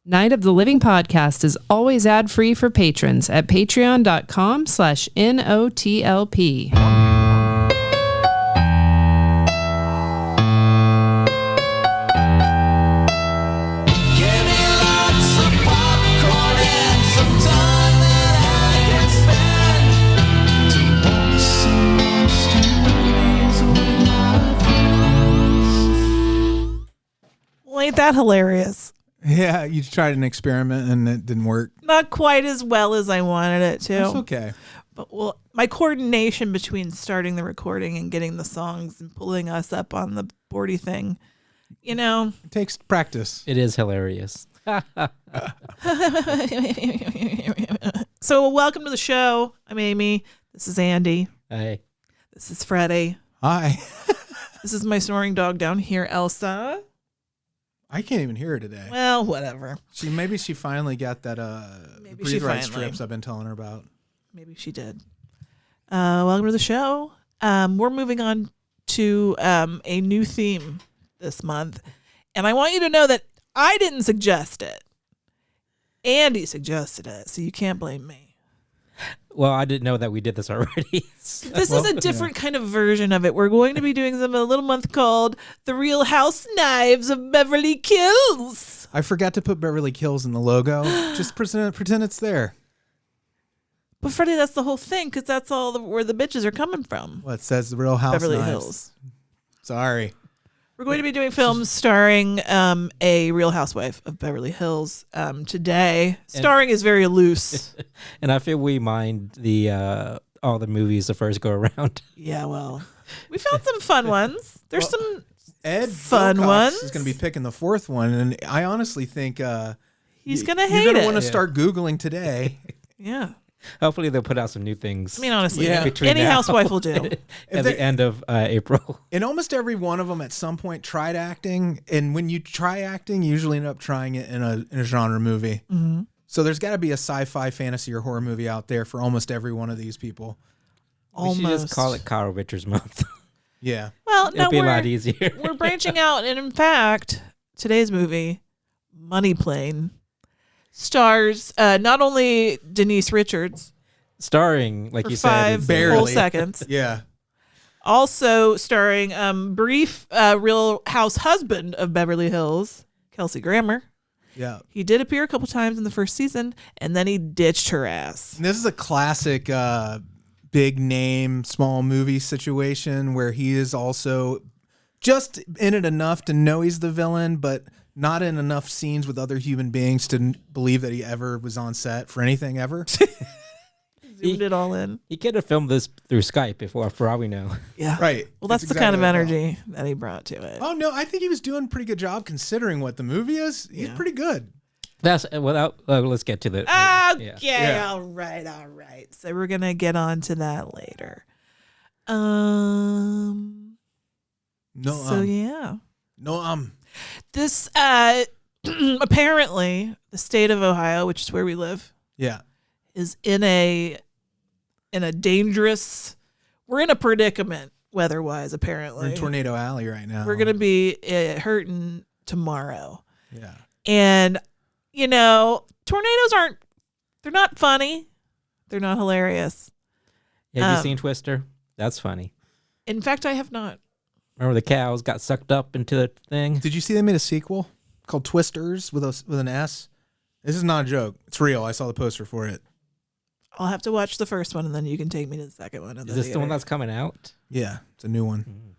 Night of the Living podcast is always ad-free for patrons at patreon.com/NOTLP. Well, ain't that hilarious? Yeah, you tried an experiment and it didn't work. Not quite as well as I wanted it to. That's okay. But well, my coordination between starting the recording and getting the songs and pulling us up on the boardy thing, you know. It takes practice. It is hilarious. So welcome to the show. I'm Amy. This is Andy. Hey. This is Freddy. Hi. This is my snoring dog down here, Elsa. I can't even hear her today. Well, whatever. Maybe she finally got that breathe right strips I've been telling her about. Maybe she did. Welcome to the show. We're moving on to a new theme this month. And I want you to know that I didn't suggest it. Andy suggested it, so you can't blame me. Well, I didn't know that we did this already. This is a different kind of version of it. We're going to be doing a little month called The Real HouseKNIVES of Beverly Hills. I forgot to put Beverly Hills in the logo. Just pretend it's there. But Freddie, that's the whole thing, because that's all where the bitches are coming from. Well, it says The Real HouseKNIVES. Beverly Hills. Sorry. We're going to be doing films starring a Real Housewife of Beverly Hills today. Starring is very loose. And I feel we mind the all the movies the first go around. Yeah, well, we found some fun ones. There's some Ed fun Wilcox ones. is going to be picking the fourth one, and I honestly think he's going to hate it. You're going to want to start Googling today. Yeah. Hopefully they'll put out some new things. I mean, honestly, Yeah. any housewife will do. At the end of April. And almost every one of them at some point tried acting, and when you try acting, you usually end up trying it in a genre movie. Mm-hmm. So there's got to be a sci-fi, fantasy, or horror movie out there for almost every one of these people. We should just call it Kyle Richards month. Yeah. Well, It'll be a lot easier. We're branching out, and in fact, today's movie, Money Plane, stars not only Denise Richards, starring, like for you said, 5 barely. whole seconds. Yeah. Also starring brief Real House husband of Beverly Hills, Kelsey Grammer. Yeah. He did appear a couple times in the first season, and then he ditched her ass. And this is a classic big name, small movie situation where he is also just in it enough to know he's the villain, but not in enough scenes with other human beings to believe that he ever was on set for anything ever. Zoomed it all in. He could have filmed this through Skype for all we know. Yeah. Right. Well, that's the kind of energy that he brought to it. Oh, no, I think he was doing a pretty good job considering what the movie is. He's pretty good. That's let's get to the. Okay, Yeah. all right. So we're gonna get on to that later. This apparently the state of Ohio, which is where we live, is in a dangerous. We're in a predicament weather-wise. Apparently, We're in Tornado Alley right now. we're gonna be hurting tomorrow. Yeah. And, you know, tornadoes they're not funny. They're not hilarious. Have you seen Twister? That's funny. In fact, I have not. Remember the cows got sucked up into the thing? Did you see they made a sequel called Twisters with an S? This is not a joke. It's real. I saw the poster for it. I'll have to watch the first one, and then you can take me to the second one. Is this the one that's coming out? Yeah, it's a new one.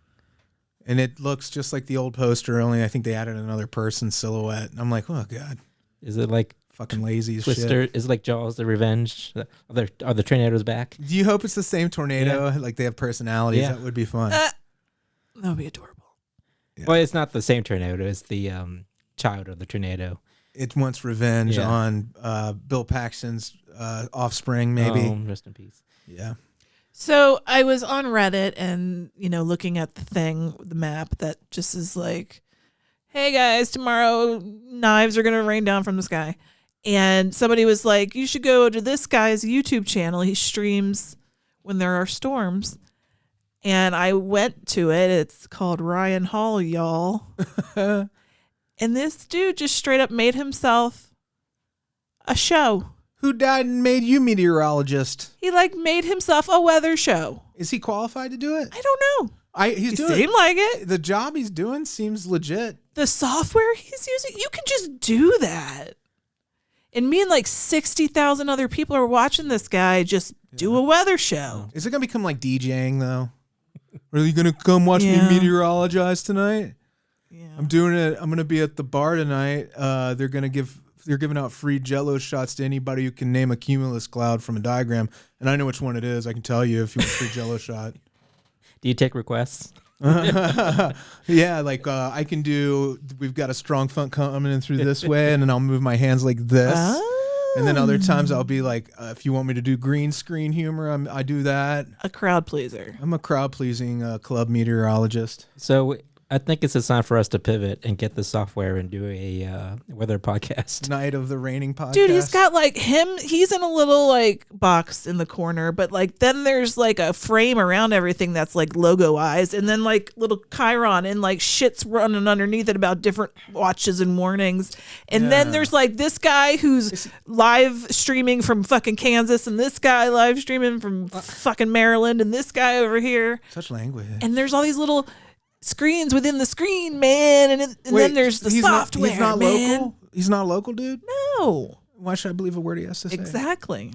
And it looks just like the old poster, only I think they added another person's silhouette. I'm like, oh, God. Is it like fucking lazy as Twister? shit. Is it like Jaws, the Revenge? Are the tornadoes back? Do you hope it's the same tornado? Yeah. Like they have personalities? Yeah. That would be fun. That would be adorable. Yeah. Well, it's not the same tornado. It's the child of the tornado. It wants revenge on Bill Paxton's offspring, maybe. Oh, rest in peace. Yeah. So I was on Reddit and, looking at the map that just is like, hey guys, tomorrow knives are going to rain down from the sky. And somebody was like, you should go to this guy's YouTube channel. He streams when there are storms. And I went to it. It's called Ryan Hall, y'all. And this dude just straight up made himself A show. Who died and made you meteorologist? He made himself a weather show. Is he qualified to do it? I don't know. He seemed like it. The job he's doing seems legit. The software he's using, you can just do that. And me and 60,000 other people are watching this guy just do a weather show. Is it going to become like DJing, though? Are you going to come watch me meteorologize tonight? Yeah. I'm doing it. I'm going to be at the bar tonight. They're giving out free Jell-O shots to anybody who can name a cumulus cloud from a diagram. And I know which one it is. I can tell you if you want a free Jell-O shot. Do you take requests? Yeah, I can do. We've got a strong funk coming in through this way, and then I'll move my hands like this. And then other times I'll be like, if you want me to do green screen humor, I do that. A crowd pleaser. I'm a crowd pleasing club meteorologist. So I think it's a time for us to pivot and get the software and do a weather podcast. Night of the Raining podcast. Dude, he's got him. He's in a little box in the corner, but then there's a frame around everything that's logoized, and then little Chiron and shit's running underneath it about different watches and warnings. And then there's this guy who's live streaming from fucking Kansas, and this guy live streaming from fucking Maryland, and this guy over here. Such language. And there's all these little screens within the screen, man, and then there's the software. He's not man. local. He's not local, dude. No. Why should I believe a word he has to say? Exactly.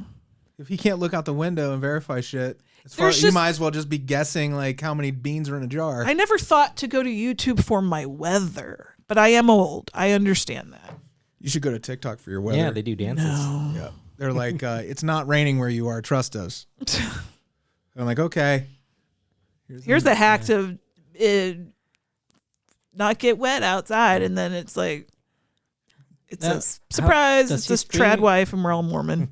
If he can't look out the window and verify shit, he might as well just be guessing how many beans are in a jar. I never thought to go to YouTube for my weather, but I am old. I understand that. You should go to TikTok for your weather. Yeah, they do dances. No. Yeah, they're like, it's not raining where you are. Trust us. I'm like, okay. Here's the hack to not get wet outside, and then it's a surprise. It's this trad wife, and we're all Mormon.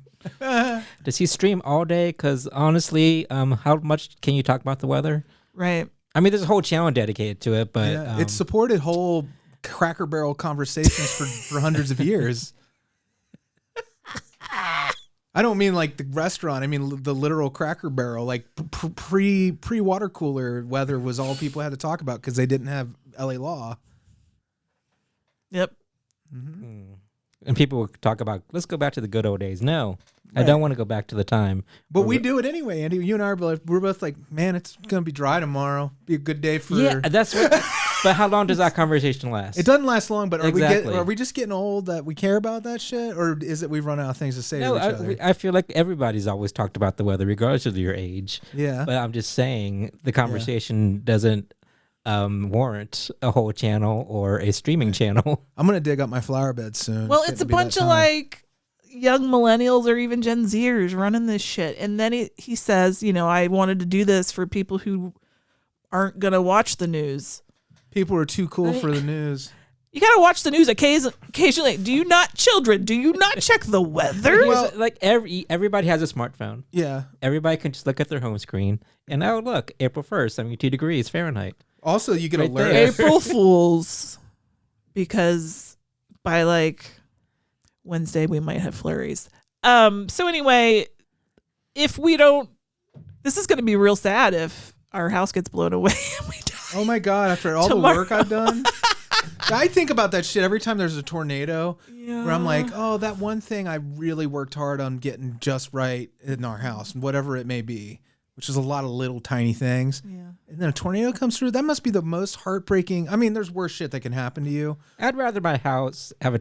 Does he stream all day? Because honestly, how much can you talk about the weather? Right. I mean, there's a whole channel dedicated to it, but it's supported whole Cracker Barrel conversations for hundreds of years. I don't mean the restaurant. I mean the literal Cracker Barrel. Pre water cooler weather was all people had to talk about because they didn't have LA law. Yep. Mm-hmm. And people would talk about, let's go back to the good old days. No, right. I don't want to go back to the time. But we do it anyway, Andy. You and I we're both man, it's gonna be dry tomorrow. Be a good day for. Yeah, that's what. But how long does that conversation last? It doesn't last long, but exactly. Are we just getting old that we care about that shit? Or is it we've run out of things to say to each other? I feel like everybody's always talked about the weather, regardless of your age. Yeah. But I'm just saying the conversation doesn't warrant a whole channel or a streaming channel. I'm going to dig up my flower bed soon. Well, it's a bunch of young millennials or even Gen Zers running this shit. And then he says, I wanted to do this for people who aren't going to watch the news. People are too cool for the news. You got to watch the news occasionally. Do you not check the weather? Well, everybody has a smartphone. Yeah. Everybody can just look at their home screen and look, April 1st, 72 degrees Fahrenheit. Also, you get alert. April Fools, because by Wednesday we might have flurries. So anyway, if we don't, this is going to be real sad if our house gets blown away and we die. Oh my God! After all the work I've done, I think about that shit every time there's a tornado. Yeah. Where I'm like, oh, that one thing I really worked hard on getting just right in our house, whatever it may be, which is a lot of little tiny things. Yeah. And then a tornado comes through. That must be the most heartbreaking. I mean, there's worse shit that can happen to you. I'd rather my house have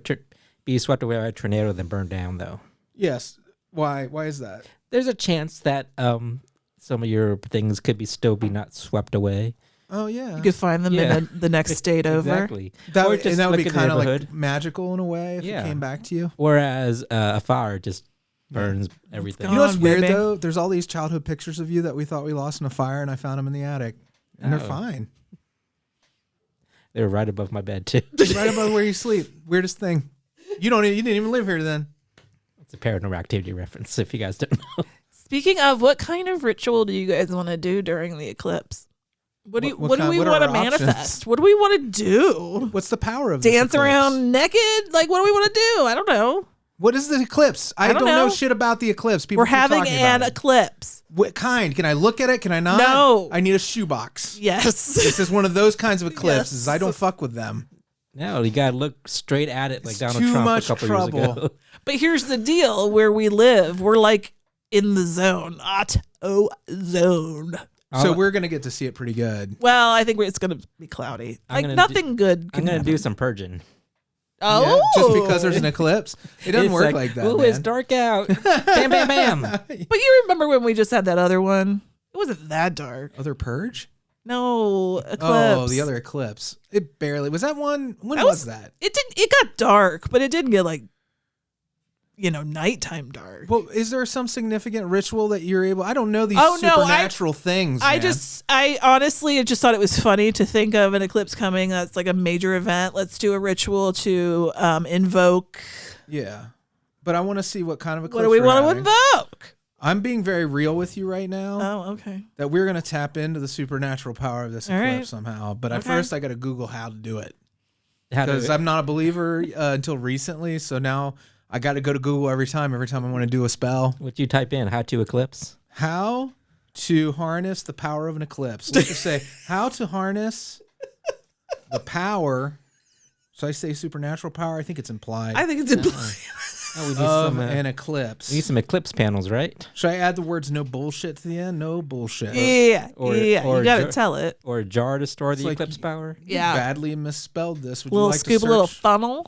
be swept away by a tornado than burn down, though. Yes. Why? Why is that? There's a chance that some of your things could still be not swept away. Oh yeah, you could find them in the next state over. Exactly. That would be kind of magical in a way if it came back to you. Whereas a fire just burns everything. You know what's weird though? There's all these childhood pictures of you that we thought we lost in a fire, and I found them in the attic, and they're fine. They were right above my bed too. Right above where you sleep. Weirdest thing. You didn't even live here then. It's a Paranormal Activity reference. If you guys don't know. Speaking of, what kind of ritual do you guys want to do during the eclipse? What do we want to manifest? What do we want to do? What's the power of dance around naked? What do we want to do? I don't know. What is the eclipse? I don't know shit about the eclipse. We're having an eclipse. What kind? Can I look at it? Can I not? No. I need a shoebox. Yes. This is one of those kinds of eclipses. Yes. I don't fuck with them. No, you gotta look straight at it like It's Donald too Trump much a couple trouble. years ago. But here's the deal: where we live, we're like in the zone, zone. So we're gonna get to see it pretty good. Well, I think it's gonna be cloudy. I'm Like gonna nothing good. I'm gonna do some purging. Oh, Yeah, just because there's an eclipse, it doesn't It's work like that. Ooh, man. it's dark out. Bam, bam, bam. But you remember when we just had that other one? It wasn't that dark. Other purge? No, eclipse. Oh, the other eclipse. It barely was that one. When That was that? It didn't. It got dark, but it didn't get like, nighttime dark. Well, is there some significant ritual that you're able? I don't know these Oh, no, supernatural things. I man. honestly just thought it was funny to think of an eclipse coming. That's like a major event. Let's do a ritual to invoke. Yeah, but I want to see what kind of eclipse. What do we we're want to having. invoke? I'm being very real with you right now. Oh, okay. That we're gonna tap into the supernatural power of this All eclipse right. somehow. But at Okay. first, I got to Google how to do it How because to, I'm not a believer until recently. So now I got to go to Google every time I want to do a spell. what you type in? How to eclipse? How to harness the power of an eclipse. Let's just say how to harness the power. Should I say supernatural power? I think it's implied. I think it's implied. Oh, we need of some. an eclipse. We need some eclipse panels, right? Should I add the words "no bullshit" to the end? No bullshit. Yeah, Or- you gotta or- tell it. Or a jar to store the like eclipse power? You Yeah. badly misspelled this. Would you Little like scoop, to a little search? funnel.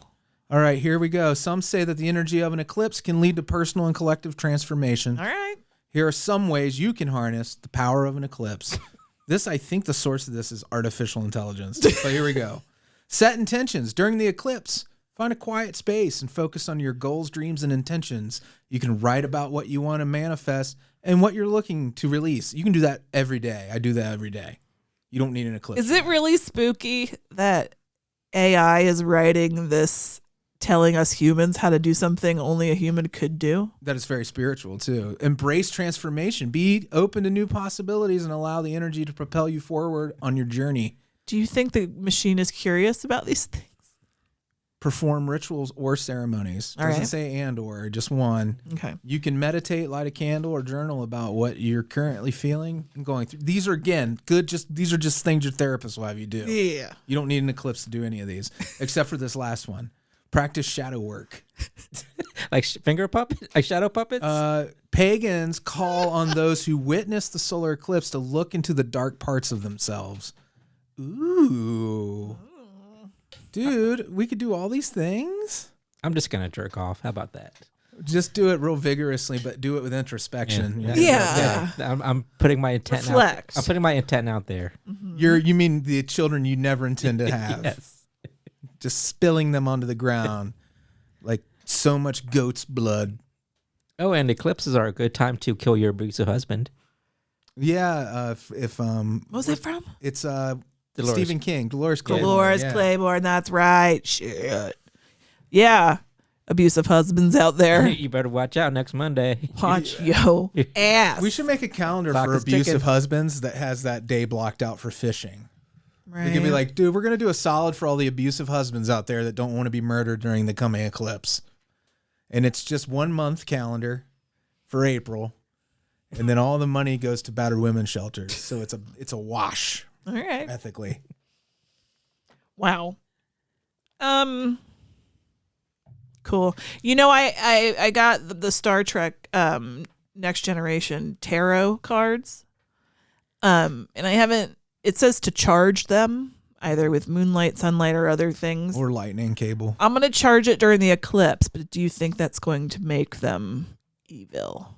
All right, here we go. Some say that the energy of an eclipse can lead to personal and collective transformation. All right. Here are some ways you can harness the power of an eclipse. I think the source of this is artificial intelligence. So here we go. Set intentions during the eclipse. Find a quiet space and focus on your goals, dreams, and intentions. You can write about what you want to manifest and what you're looking to release. You can do that every day. I do that every day. You don't need an eclipse. Is it really spooky that AI is writing this, telling us humans how to do something only a human could do? That is very spiritual too. Embrace transformation. Be open to new possibilities and allow the energy to propel you forward on your journey. Do you think the machine is curious about these things? Perform rituals or ceremonies. All Doesn't right. say and or, just one. Okay. You can meditate, light a candle, or journal about what you're currently feeling and going through. These are again good. These are just things your therapist will have you do. Yeah. You don't need an eclipse to do any of these, except for this last one. Practice shadow work. Like finger puppet? Like shadow puppets? Pagans call on those who witness the solar eclipse to look into the dark parts of themselves. Ooh. Dude, we could do all these things. I'm just going to jerk off. How about that? Just do it real vigorously, but do it with introspection. Yeah. I'm putting my intent Reflect. out. I'm putting my intent out there. You mean the children you never intend to have. Yes. Just spilling them onto the ground like so much goat's blood. Oh, and eclipses are a good time to kill your abusive husband. Yeah, if What was it from? it's Dolores. Stephen King, Dolores Claiborne. Dolores yeah. Claiborne. That's right. Shit. Yeah. Abusive husbands out there. You better watch out next Monday. Watch yo ass. We should make a calendar Clock for is abusive ticking. husbands that has that day blocked out for fishing. Right. We could be like, dude, we're gonna do a solid for all the abusive husbands out there that don't want to be murdered during the coming eclipse. And it's just 1 month calendar for April, and then all the money goes to battered women's shelters. So it's a wash All right. ethically. Wow. Cool. I got the Star Trek Next Generation tarot cards. And I haven't, it says to charge them either with moonlight, sunlight, or other things. Or lightning cable. I'm going to charge it during the eclipse, but do you think that's going to make them evil?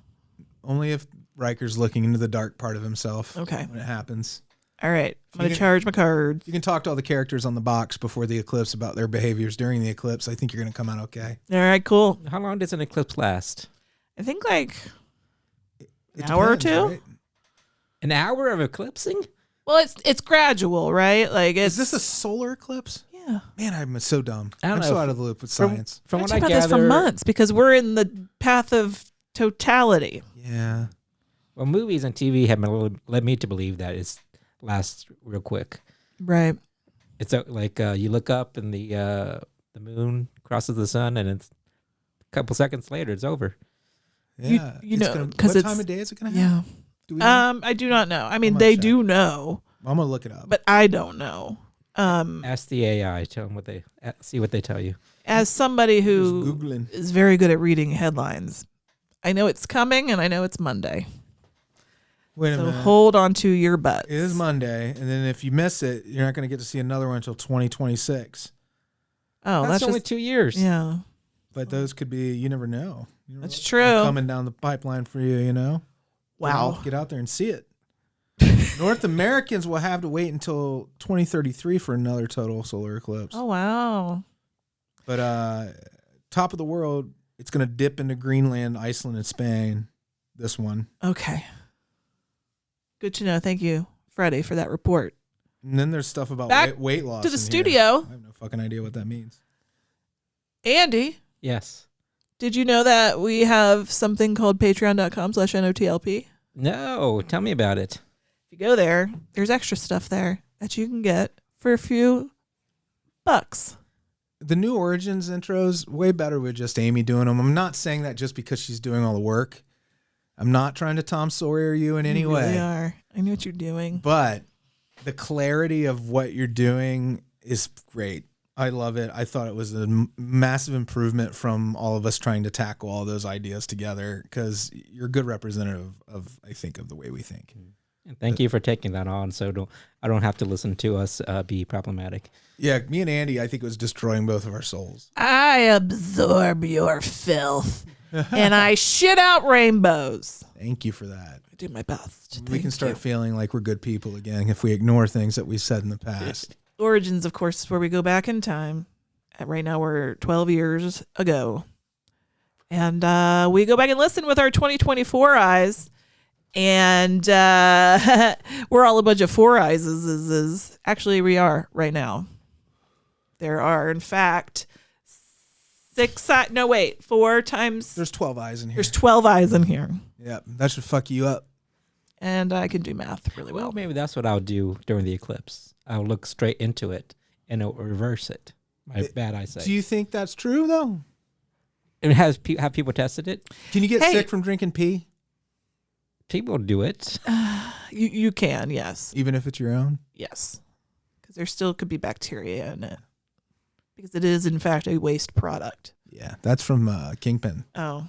Only if Riker's looking into the dark part of himself. Okay. When it happens. All right. I'm going to can- charge my cards. You can talk to all the characters on the box before the eclipse about their behaviors during the eclipse. I think you're going to come out okay. All right, cool. How long does an eclipse last? I think like It an hour or depends, two. right? An hour of eclipsing? Well, it's gradual, right? Like it's Is this a solar eclipse? yeah. Man, I'm so dumb. I don't I'm know. so out of the loop with science. From I've what talked I about this for gather, months because we're in the path of totality. Yeah. well, movies and TV have led me to believe that it lasts real quick. Right. It's like you look up and the moon crosses the sun, and it's a couple seconds later, it's over. Yeah. you It's know, gonna- 'cause what it's- time of day is it going to happen? Yeah. Do we know? I do not know. I mean, gonna they check. do know, I'm going to look it up. but I don't know. Ask the AI. Tell them see what they tell you. As somebody Just who Googling. is very good at reading headlines, I know it's coming and I know it's Monday. Wait a So minute. hold on to your butts. It is Monday, and then if you miss it, you're not going to get to see another one until 2026. Oh, That's that's only just, 2 years. yeah. But those could be, you never know. You never That's know what's true. coming down the pipeline for you, you know? Wow. Get out there and see it. North Americans will have to wait until 2033 for another total solar eclipse. Oh, wow. But top of the world, it's going to dip into Greenland, Iceland, and Spain. This one. Okay. Good to know. Thank you, Freddy, for that report. And then there's stuff about Back weight loss. to the in here. studio. I have no fucking idea what that means. Andy, Yes. did you know that we have something called patreon.com/NOTLP? No. Tell me about it. If you go there, there's extra stuff there that you can get for a few bucks. The new Origins intros, way better with just Amy doing them. I'm not saying that just because she's doing all the work. I'm not trying to Tom Sawyer you in any You way. really are. I know what you're doing. But the clarity of what you're doing is great. I love it. I thought it was a massive improvement from all of us trying to tackle all those ideas together, because you're a good representative of, I think, of the way we think. And thank you for taking that on, so I don't have to listen to us be problematic. Yeah, me and Andy, I think it was destroying both of our souls. I absorb your filth and I shit out rainbows. Thank you for that. I do my best. We can Thank start you. feeling like we're good people again if we ignore things that we've said in the past. Origins, of course, is where we go back in time. Right now, we're 12 years ago. And we go back and listen with our 2024 eyes. And we're all a bunch of four eyes. Actually, we are right now. There are, in fact, 4 times. There's 12 eyes in here. There's 12 eyes in here. Yeah, that should fuck you up. And I can do math really well. Well, maybe that's what I'll do during the eclipse. I'll look straight into it and it'll reverse it. My bad eyesight. Do you think that's true, though? And have people tested it? Can you get Hey. sick from drinking pee, People do it. You can, yes. even if it's your own? Yes. Because there still could be bacteria in it. Because it is, in fact, a waste product. Yeah, that's from Kingpin. Oh.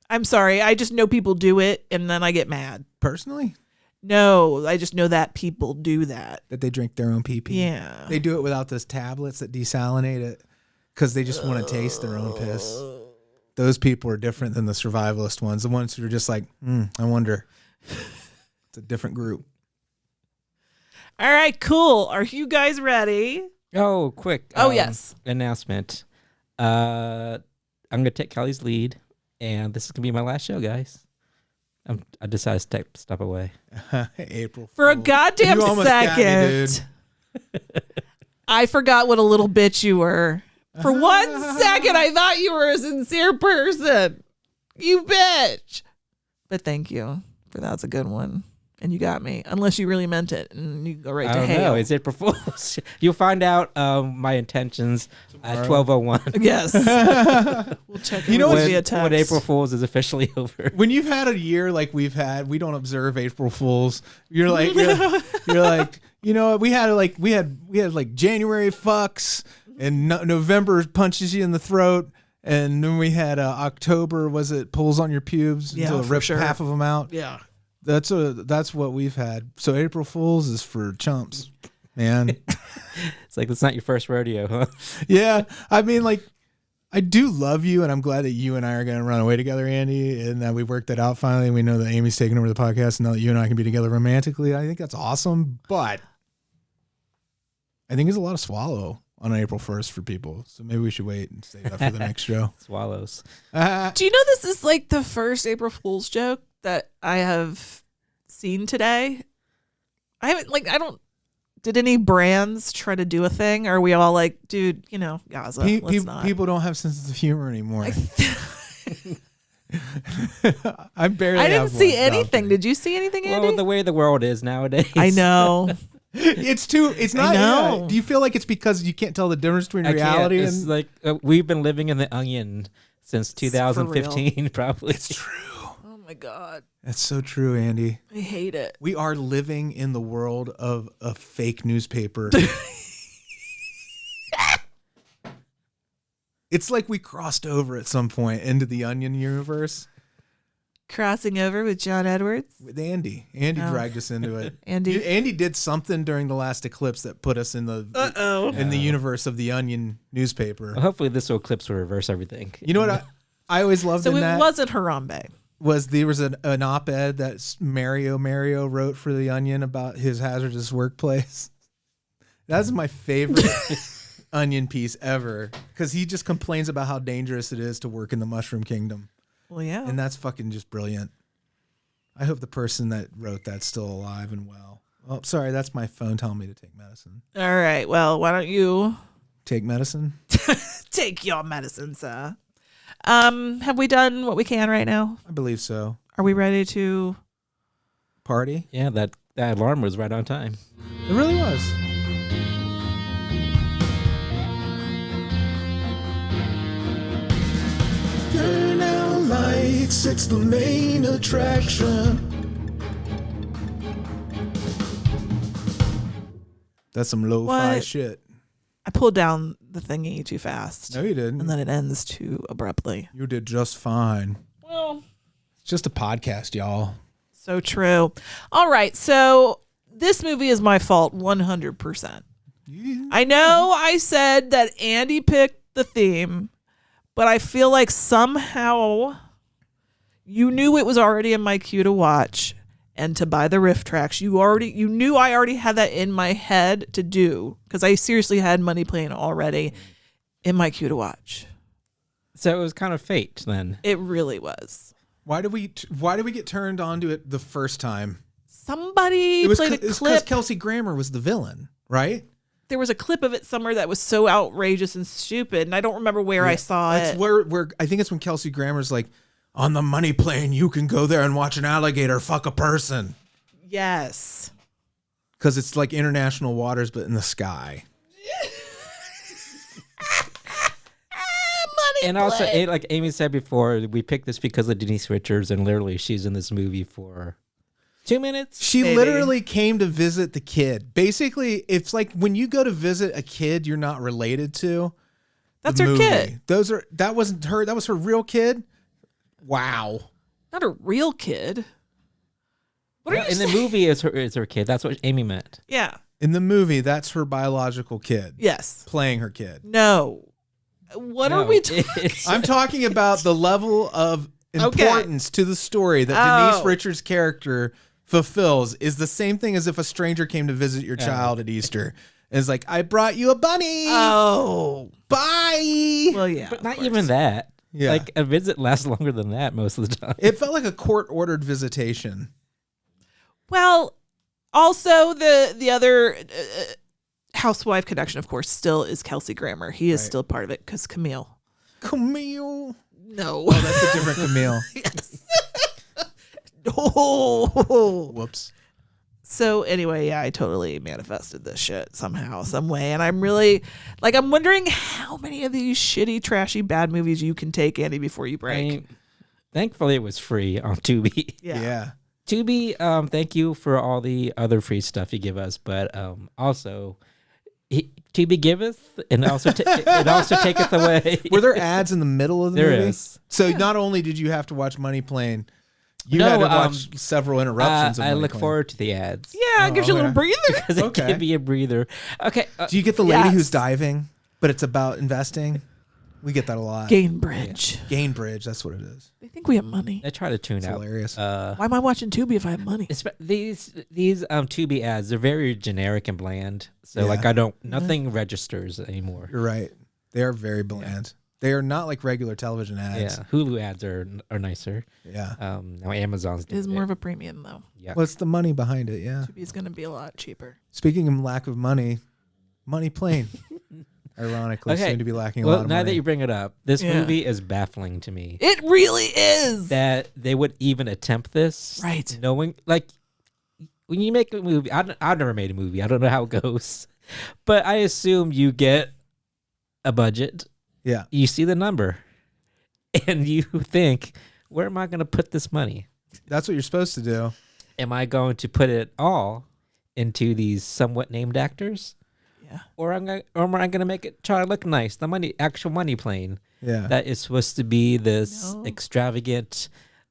I'm sorry. I just know people do it, and then I get mad. Personally, No, I just know that people do that. that they drink their own pee-pee. Yeah. They do it without those tablets that desalinate it because they just want to taste their own piss. Those people are different than the survivalist ones. The ones who are just like, I wonder. It's a different group. All right, cool. Are you guys ready? Oh, quick. Oh, yes. Announcement. I'm going to take Kelly's lead, and this is going to be my last show, guys. I decided to step away. April For a Fool. goddamn You almost got me, dude. second. I forgot what a little bitch you were. For 1 second, I thought you were a sincere person. You bitch. But thank you for that's a good one. And you got me. Unless you really meant it. And you go right I to don't hell. know. It's April Fool's. You'll find out my intentions at Tomorrow. 12:01. Yes. We'll check You know in what's- via text. when April Fool's is officially over. When you've had a year like we've had, we don't observe April Fools. You're like, you know, we had like January fucks, and November punches you in the throat, and then we had October, was it pulls on your pubes Yeah, until it for ripped sure. half of them out. Yeah. That's what we've had. So April Fools is for chumps, man. It's like it's not your first rodeo, huh? Yeah, I mean, like, I do love you, and I'm glad that you and I are going to run away together, Andy, and that we worked that out finally. We know that Amy's taking over the podcast, and now that you and I can be together romantically, I think that's awesome. But I think there's a lot of swallow on April 1st for people, so maybe we should wait and save that for the next show. Swallows. Do you know this is like the first April Fool's joke that I have seen today? Did any brands try to do a thing? Or are we all like, dude, you know, Gaza, let's not. People don't have senses of humor anymore. I barely. I didn't have see one. No, I'm anything. kidding. Did you see anything, Andy? Well, the way the world is nowadays. I know. It's not. know. Yeah. Do you feel like it's because you can't tell the difference between I can't. reality It's and like we've been living in the onion since 2015, probably. It's true. Oh my God. That's so true, Andy. I hate it. We are living in the world of a fake newspaper It's like we crossed over at some point into the Onion universe. Crossing over with John Edwards. With Andy. Andy Oh. dragged us into it. Andy did something during the last eclipse that put us in the in the universe of the Onion newspaper. Well, hopefully this eclipse will reverse everything. You know what I always loved So in it that wasn't Harambe. there was an op-ed that Mario wrote for the Onion about his hazardous workplace. That's my favorite Onion piece ever because he just complains about how dangerous it is to work in the Mushroom Kingdom. Well, yeah. And that's fucking just brilliant. I hope the person that wrote that's still alive and well. Oh, sorry, that's my phone telling me to take medicine. All right. Well, why don't you Take medicine? take your medicine, sir? Have we done what we can right now? I believe so. Are we ready to? Party? Yeah, that alarm was right on time. It really was. Turn out lights, it's the main attraction. That's some lo-fi What? shit. I pulled down the thingy too fast, No, you didn't. and then it ends too abruptly. You did just fine. Well, It's just a podcast, y'all. so true. All right. So this movie is my fault 100%. I know I said that Andy picked the theme, but I feel like somehow you knew it was already in my queue to watch and to buy the riff tracks. You knew I already had that in my head to do because I seriously had Money Playing already in my queue to watch. So it was kind of fate then. It really was. Why did we get turned on to it the first time? Somebody It was played a because clip. Kelsey Grammer was the villain, right? There was a clip of it somewhere that was so outrageous and stupid, and I don't remember where I saw That's it. where I think it's when Kelsey Grammer's like, on the Money Plane, you can go there and watch an alligator fuck a person. Yes. Because it's like international waters, but in the sky. And also, like Amy said before, we picked this because of Denise Richards, and literally she's in this movie for 2 minutes. She Maybe. literally came to visit the kid. Basically, it's like when you go to visit a kid you're not related to. That's the her movie. kid. That wasn't her. That was her real kid. Wow. Not a real kid. What are you In the saying? movie, it's her kid. That's what Amy meant. Yeah. In the movie, that's her biological kid. Yes. Playing her kid. No. What are we talking? I'm talking about the level of importance to the story that Denise Richards' character fulfills is the same thing as if a stranger came to visit your child at Easter. And it's like, I brought you a bunny. Oh. Bye. Well, yeah. But of not course. even that. Yeah. Like a visit lasts longer than that most of the time. It felt like a court-ordered visitation. Well, also the other housewife connection, of course, still is Kelsey Grammer. He is Right. still part of it because Camille. Camille. No. Oh, that's a different Camille. Oh. Whoops. So anyway, yeah, I totally manifested this shit somehow, some way. And I'm really I'm wondering how many of these shitty, trashy, bad movies you can take, Andy, before you I break. mean, thankfully, it was free on Tubi. Yeah. Tubi, thank you for all the other free stuff you give us, but also, Tubi giveth and also it also taketh away. Were there ads in the middle of the There movie? is. So not only did you have to watch Money Plane, you No, had to watch several interruptions of I Money look Plane. forward to the ads. Yeah, it gives you a little okay. breather. Because it Okay. can be a breather. Okay. Do you get the lady Yes. who's diving, but it's about investing? We get that a lot. Gainbridge. Gainbridge, that's what it is. They think we have money. I try to tune It's out. hilarious. Why am I watching Tubi if I have money? These Tubi ads, they're very generic and bland. So Yeah. nothing registers anymore. You're right. They are very bland. They are not like regular television ads. Yeah, Hulu ads are nicer. Yeah. Now Amazon's It is more of a premium though. yeah. What's the money behind it? Yeah. Tubi is going to be a lot cheaper. Speaking of lack of money, Money Plane. Ironically, Okay. seem to be lacking a Well, lot of now money. that you bring it up, this Yeah. movie is baffling to me. It really is. That they would even attempt this, Right. Knowing, like, when you make a movie, I've never made a movie. I don't know how it goes, but I assume you get a budget. Yeah. You see the number, and you think, where am I going to put this money? That's what you're supposed to do. Am I going to put it all into these somewhat named actors? Yeah. Or I'm gonna make it try to look nice. The actual money plane. Yeah. That is supposed to be this extravagant.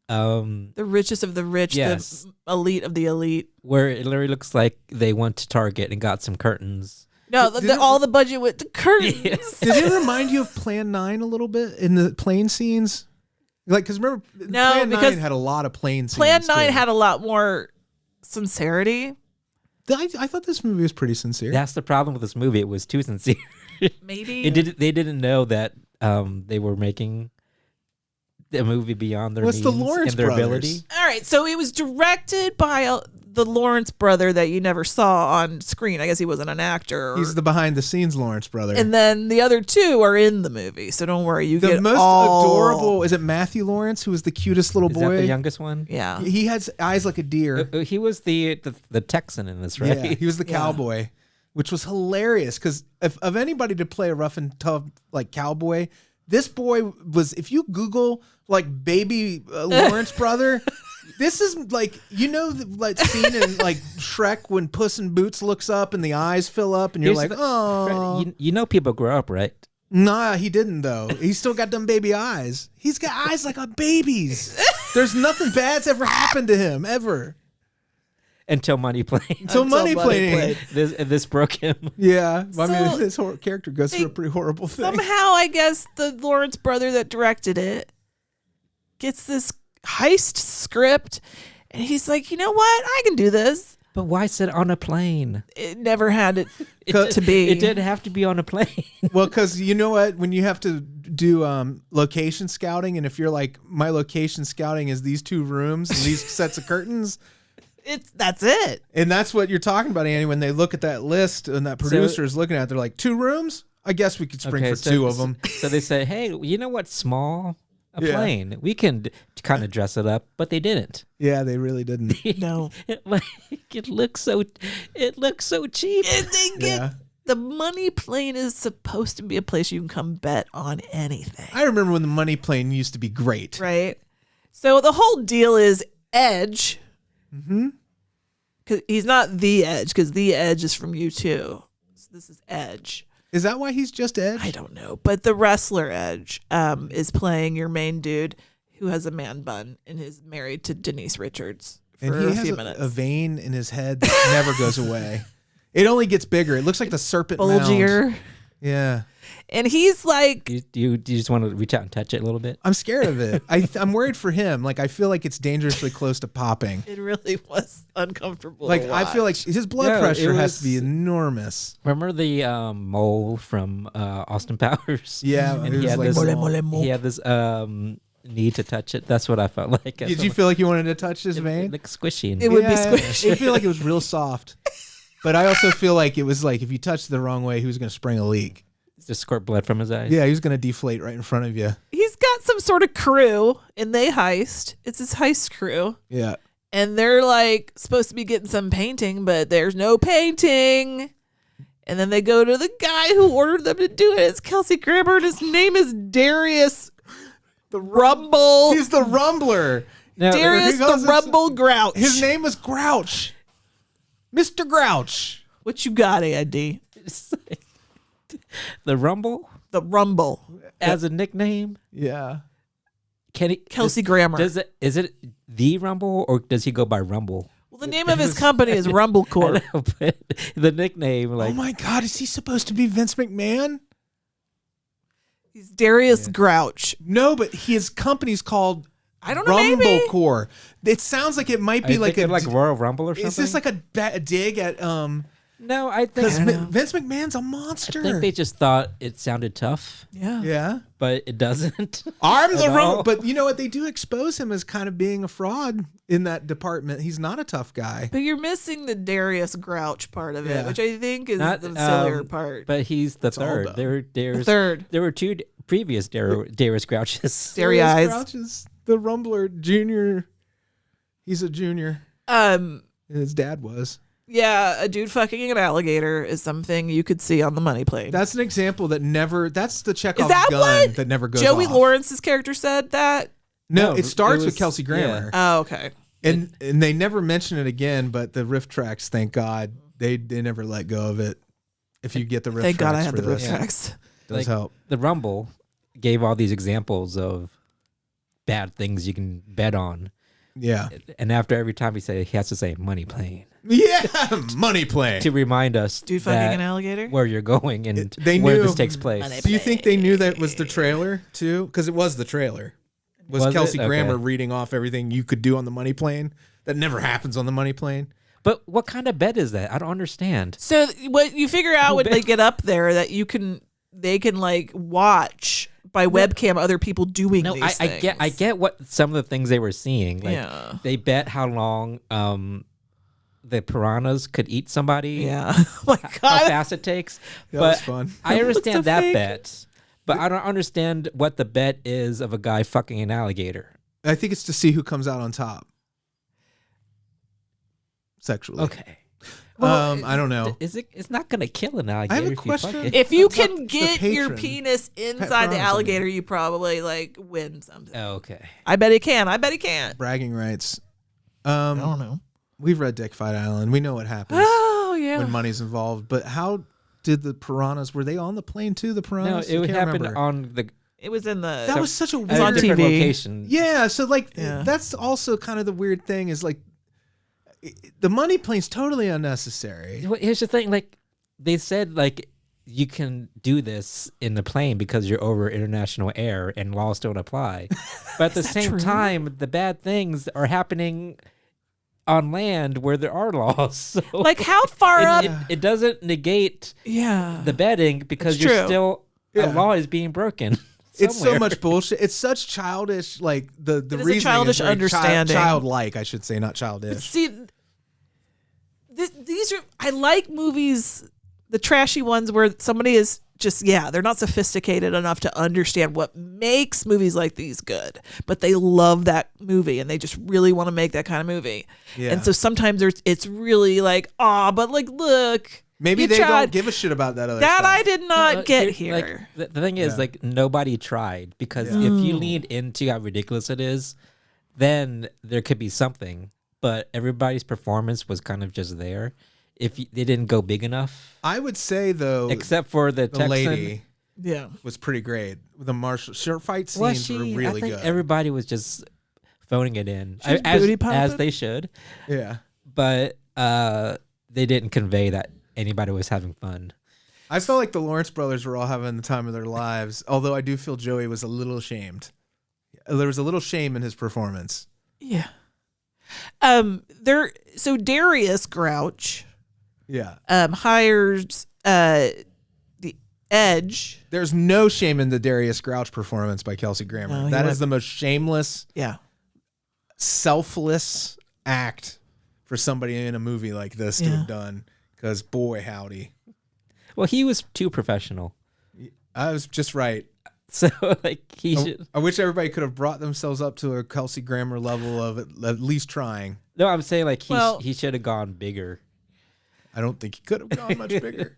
The richest of the rich, Yes. the elite of the elite. Where it literally looks like they went to Target and got some curtains. No, all the budget went to curtains. Yes. Did it remind you of Plan 9 a little bit in the plane scenes? Like, because remember, Plan 9 had a lot of plane scenes. Plan 9 too. had a lot more sincerity. I thought this movie was pretty sincere. That's the problem with this movie. It was too sincere. Maybe. They didn't know that they were making a movie beyond their What's means the Lawrence and their brothers? ability. All right, so it was directed by the Lawrence brother that you never saw on screen. I guess he wasn't an actor. He's the behind-the-scenes Lawrence brother. And then the other two are in the movie, so don't worry. You the get most all... adorable, is it Matthew Lawrence, who was the cutest little Is boy? that the youngest one? Yeah. He has eyes like a deer. He was the Texan in this, right? Yeah, he was the cowboy, which was hilarious because if of anybody to play a rough and tough like cowboy, this boy was. If you Google like baby Lawrence brother, this is like like scene in like Shrek when Puss in Boots looks up and the eyes fill up and you're Here's like, oh, Freddy, you know people grow up, right? nah, he didn't though. He's still got them baby eyes. He's got eyes like a baby's. There's nothing bad's ever happened to him ever. Until Money Plane. Until Money Plane. This broke him. Yeah, I So- mean, his character goes through a pretty horrible thing. Somehow, I guess the Lawrence brother that directed it gets this heist script, and he's like, you know what? I can do this. But why sit on a plane? It never had it It- to be. It didn't have to be on a plane. Well, because you know what? When you have to do location scouting, and if you're like, my location scouting is these two rooms and these sets of curtains, That's it. and that's what you're talking about, Annie. When they look at that list and that producer is looking at it, they're like, 2 rooms? I guess we could spring for 2 of them. So they say, hey, you know what's small? A Yeah. plane. We can kind of dress it up, but they didn't. Yeah, they really didn't. No. It looks so cheap. Yeah. The Money Plane is supposed to be a place you can come bet on anything. I remember when the Money Plane used to be great. Right? So the whole deal is Edge. Mm-hmm. Cause he's not the Edge, because the Edge is from U2. So this is Edge. Is that why he's just Edge? I don't know. But the wrestler Edge is playing your main dude who has a man bun and is married to Denise Richards for And he a has few minutes. a vein in his head that never goes away. It only gets bigger. It looks like the serpent mound. Bulgier. Yeah. And he's like, Do you just want to reach out and touch it a little bit? I'm scared of it. I'm worried for him. Like, I feel like it's dangerously close to popping. it really was uncomfortable. Like, to I feel like watch. his blood No, pressure it has to be was- enormous. Remember the mole from Austin Powers? Yeah. And it he was had like, this, Mole, mole, mole. he had this need to touch it. That's what I felt like. did you feel like you wanted to touch his it vein? looks squishy? It would be squishy. I feel like it was real soft. But I also feel like it was like if you touched it the wrong way, he was going to spring a leak. Just squirt blood from his eyes. Yeah, he was going to deflate right in front of you. He's got some sort of crew and they heist. It's his heist crew. Yeah. And they're like supposed to be getting some painting, but there's no painting. And then they go to the guy who ordered them to do it. It's Kelsey Grammer, and his name is Darius the Rumble. He's the Rumbler. No, Darius he goes the Rumble Grouch. His name was Grouch. Mr. Grouch. What you got, Andy? the Rumble The Rumble. as a nickname. Yeah. Can he? Kelsey Grammer. Is it the Rumble or does he go by Rumble? Well, the name of his company is Rumble Corp. I know, but the nickname, like, Oh my God, is he supposed to be Vince McMahon? He's Darius Grouch. No, but his company's called I don't know, maybe. Rumblecore. It sounds like it might be I like think a like Royal Rumble or something. Is this like a dig at No, I think because I don't know. Vince McMahon's a monster. I think they just thought it sounded tough, Yeah. yeah. but it doesn't. I'm the At all. Rumble, but you know what? They do expose him as kind of being a fraud in that department. He's not a tough guy. But you're missing the Darius Grouch part of it, Yeah. which I think is Not, the sillier part. But he's the all third. dumb. The third. There were two previous Darius Grouches. Darius. Grouch is the Rumbler Junior. He's a junior. His dad was. Yeah, a dude fucking an alligator is something you could see on the Money Plane. That's an example that never. That's the Chekhov Is that gun what that never goes Joey off. Lawrence's character said that? No, No, it starts it with was- Kelsey Grammer, Oh, okay. and they never mention it again. But the riff tracks, thank God, they never let go of it. if you get the riff Thank God I tracks had for the riff this. tracks. Does help. The Rumble gave all these examples of bad things you can bet on. Yeah. And after every time he has to say money plane Yeah, money plane. to remind us Dude fucking that an alligator? where you're going and They where knew- this takes place. Money Do you think they knew that was the trailer too? Because it was the trailer. Was it? Kelsey Okay. Grammer reading off everything you could do on the money plane? That never happens on the money plane. But what kind of bet is that? I don't understand. So what you figure out when bet? they get up there that they can like watch by webcam other people doing No, these I things. get what some of the things they were seeing. Like Yeah. they bet how long the piranhas could eat somebody. Yeah. Oh my How God. fast it takes. That but was fun. I It looks understand so that fake. bet. But I don't understand what the bet is of a guy fucking an alligator. I think it's to see who comes out on top sexually. Okay. I don't know. Is it? It's not gonna kill an I alligator. have a if you question. fuck it. If you What's up can the get your patron? penis inside the piranhas, I alligator, you probably like win something. Oh, okay. I bet he can. I bet he can. Bragging rights. I don't know. We've read Dick Fight Island. We know what happens Oh yeah. when money's involved. But how did the piranhas? Were they on the plane too? The No, piranhas. it I would can't happen remember. on the It was in the. That was such a on at a weird. different TV. location. Yeah. So like Yeah. that's also kind of the weird thing is like the money plane's totally unnecessary. Well, here's the thing, like they said, like you can do this in the plane because you're over international air and laws don't apply. But at the same true? time, the bad things are happening on land where there are laws. So Like how far up? it doesn't negate Yeah. the betting because It's you're true. still Yeah. a law is being broken. It's so somewhere. much bullshit. It's such childish, like the It is a reasoning childish is very understanding. childlike, I should say, not childish. See, these are. I like movies, the trashy ones where somebody is just they're not sophisticated enough to understand what makes movies like these good, but they love that movie and they just really want to make that kind of movie. Yeah. And so sometimes it's really like, but like look, Maybe you they tried. don't give a shit about that other That stuff. I did not No, get here- like, here. the thing is, Yeah. like nobody tried because Yeah. if you lean into how ridiculous it is, then there could be something. But everybody's performance was kind of just there. If they didn't go big enough, I would say though, except for the the Texan. lady Yeah. was pretty great. The martial shirt fight scenes Was she? were really I think good. everybody was just phoning it in, She was as booty popping? they should. Yeah, But they didn't convey that anybody was having fun. I felt like the Lawrence brothers were all having the time of their lives. Although I do feel Joey was a little ashamed. There was a little shame in his performance. Yeah. So Darius Grouch Yeah, hires the Edge. there's no shame in the Darius Grouch performance by Kelsey Grammer. No, he That went- is the most shameless, Yeah. selfless act for somebody in a movie like this to Yeah. have done. Because boy, howdy, Well, he was too professional, I was just right. so like he should. I wish everybody could have brought themselves up to a Kelsey Grammer level of at least trying. No, I'm saying like Well- he should have gone bigger. I don't think he could have gone much bigger.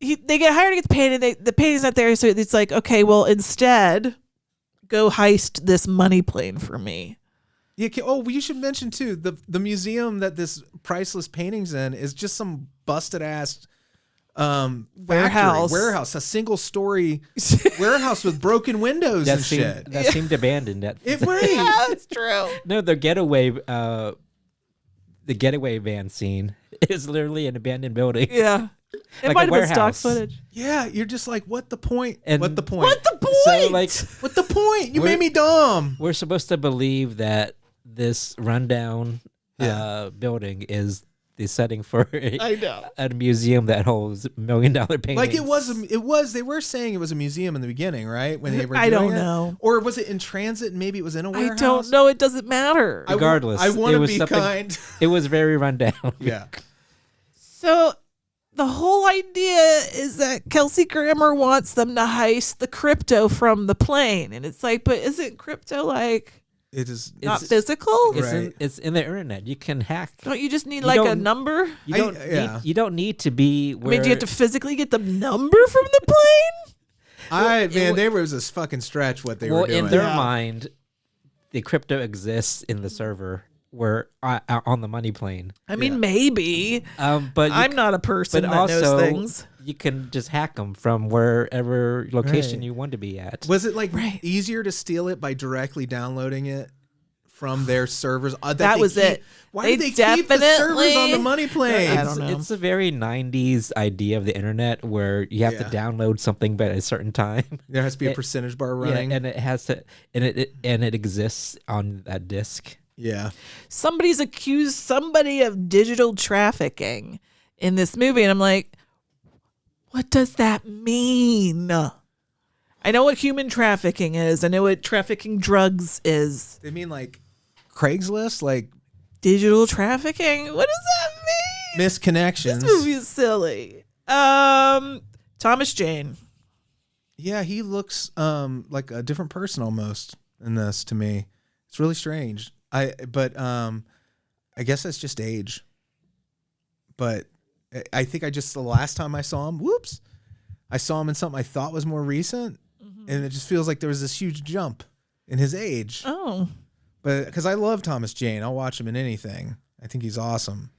They get hired to get the painting. The painting's not there, so it's like, okay, well, instead, go heist this money plane for me. Yeah. You should mention too the museum that this priceless painting's in is just some busted ass warehouse, a single story warehouse with broken windows and shit. That seemed abandoned. Right. Yeah, that's true. No, the getaway van scene is literally an abandoned building. Yeah. It Like might a have been stock warehouse. footage. Yeah, you're just like, what the point? And- What the point? What the point? So like What the point? You We're- made me dumb. we're supposed to believe that this rundown building is the setting for I know. a museum that holds $1 million paintings. Like it was. They were saying it was a museum in the beginning, right? When they were. I doing don't it? know. Or was it in transit? And maybe it was in a I warehouse. don't know. It doesn't matter. Regardless, I want it to was be something- kind. It was very rundown. Yeah. So the whole idea is that Kelsey Grammer wants them to heist the crypto from the plane. And it's like, but isn't crypto like It is. not It's- physical? Right. It's in the internet. You can hack. Don't you just need You like a don't- number? You don't need to be. I mean, do you have to physically get the number from the plane? There was this fucking stretch what they well, were doing. in their Yeah. mind, the crypto exists in the server, were on the money plane. I mean, maybe. But I'm not a person but that also, knows things. you can just hack them from wherever location you want to be at. Was it like easier to steal it by directly downloading it from their servers? That was it. Why did they keep the servers on the money plane? I don't know. It's a very 90s idea of the internet where you have to download something at a certain time. There has to be a percentage bar running. Yeah, and it has to, and it exists on that disc. Yeah. Somebody's accused somebody of digital trafficking in this movie, and I'm like, what does that mean? I know what human trafficking is. I know what trafficking drugs is. They mean like Craigslist, like digital trafficking? What does that mean? Misconnections. This movie is silly. Thomas Jane. Yeah, he looks like a different person almost in this to me. It's really strange. I guess that's just age. But I think the last time I saw him, I saw him in something I thought was more recent, and it just feels like there was this huge jump in his age. Oh. But because I love Thomas Jane, I'll watch him in anything. I think he's awesome.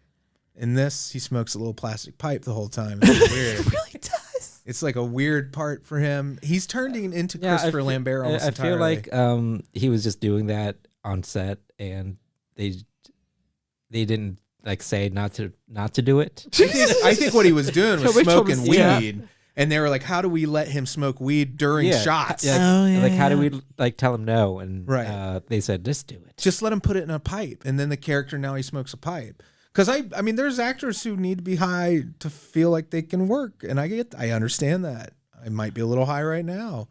In this, he smokes a little plastic pipe the whole time. It's weird. It really does. It's like a weird part for him. He's turning into Christopher Lambert almost entirely. I feel like he was just doing that on set, and they didn't like say not to do it. I think what he was doing was smoking weed. Yeah. And they were like, how do we let him smoke weed during shots? How do we like tell him no? And they said, just do it. Just let him put it in a pipe. And then the character, now he smokes a pipe. Because I mean, there's actors who need to be high to feel like they can work. And I understand that. I might be a little high right now.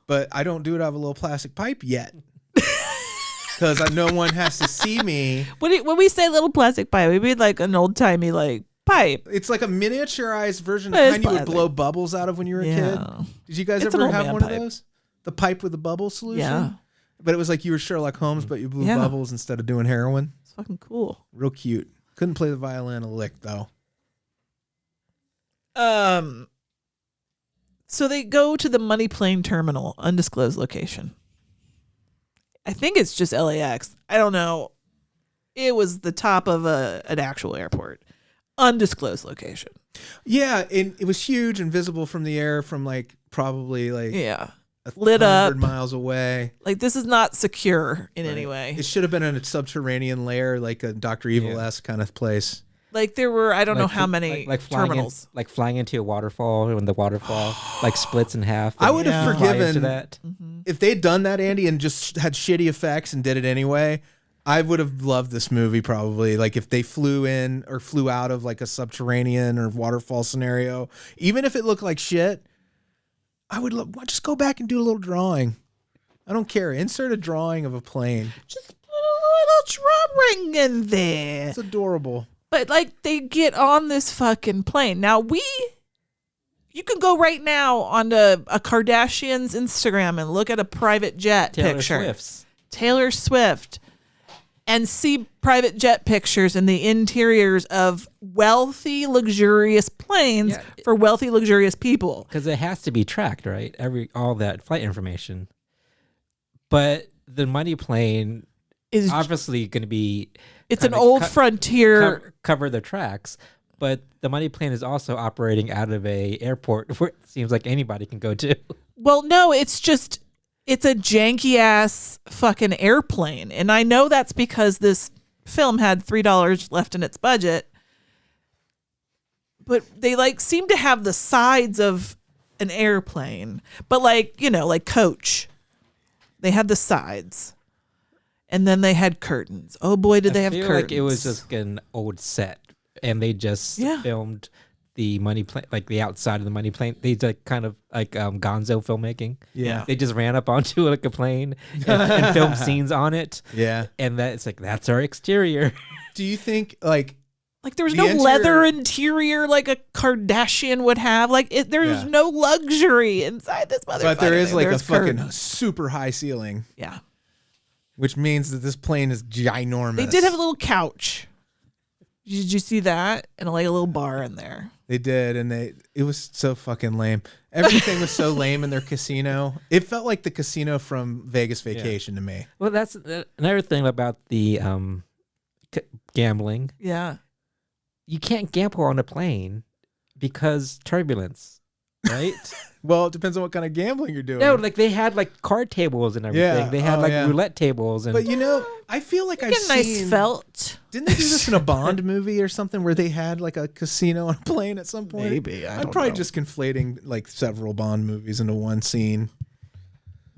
But I don't do it out of a little plastic pipe yet. Because no one has to see me. When we say little plastic pipe, we mean like an old timey like pipe. It's like a miniaturized version of the kind you would blow bubbles out of when you were a kid. Did you guys ever have one of those? The pipe with the bubble solution? Yeah. But it was like you were Sherlock Holmes, but you blew bubbles instead of doing heroin. It's fucking cool. Real cute. Couldn't play the violin a lick though. So they go to the money plane terminal, undisclosed location. I think it's just LAX. I don't know. It was the top of an actual airport. Undisclosed location. Yeah, and it was huge and visible from the air from like probably like lit up 100 miles away. Like this is not secure in any way. It should have been in a subterranean layer, like a Dr. Evil-esque kind of place. Like there were, I don't know how many terminals. Like flying into a waterfall when the waterfall like splits in half. I would have forgiven that. If they'd done that, Andy, and just had shitty effects and did it anyway. I would have loved this movie probably. Like if they flew in or flew out of like a subterranean or waterfall scenario, even if it looked like shit, I would just go back and do a little drawing. I don't care. Insert a drawing of a plane. Just put a little drawing in there. It's adorable. But like they get on this fucking plane. Now you can go right now onto a Kardashian's Instagram and look at a private jet picture. Taylor Swift. And see private jet pictures in the interiors of wealthy, luxurious planes for wealthy, luxurious people. Because it has to be tracked, right? All that flight information. But the money plane is obviously going to be... It's an old Frontier... Cover the tracks. But the money plane is also operating out of a airport where it seems like anybody can go to. Well, no, it's a janky ass fucking airplane. And I know that's because this film had $3 left in its budget. But they like seem to have the sides of an airplane. But like, like Coach. They had the sides. And then they had curtains. Oh boy, did they have curtains. I feel like it was just an old set. And they just filmed the money plane, like the outside of the money plane. They did kind of like gonzo filmmaking. Yeah. They just ran up onto like a plane and filmed scenes on it. Yeah. And that's our exterior. Do you think like there was no leather interior like a Kardashian would have? Like there's no luxury inside this motherfucker. But there is like a fucking super high ceiling. Yeah. Which means that this plane is ginormous. They did have a little couch. Did you see that? And like a little bar in there. They did, and it was so fucking lame. Everything was so lame in their casino. It felt like the casino from Vegas Vacation to me. Well, that's another thing about the gambling. Yeah. You can't gamble on a plane because turbulence, right? Well, it depends on what kind of gambling you're doing. No, like they had like card tables and everything. Yeah. They had roulette tables and But I feel like I've Get a nice seen. felt. Didn't they do this in a Bond movie or something where they had like a casino on a plane at some point? Maybe. I'm probably just conflating like several Bond movies into one scene.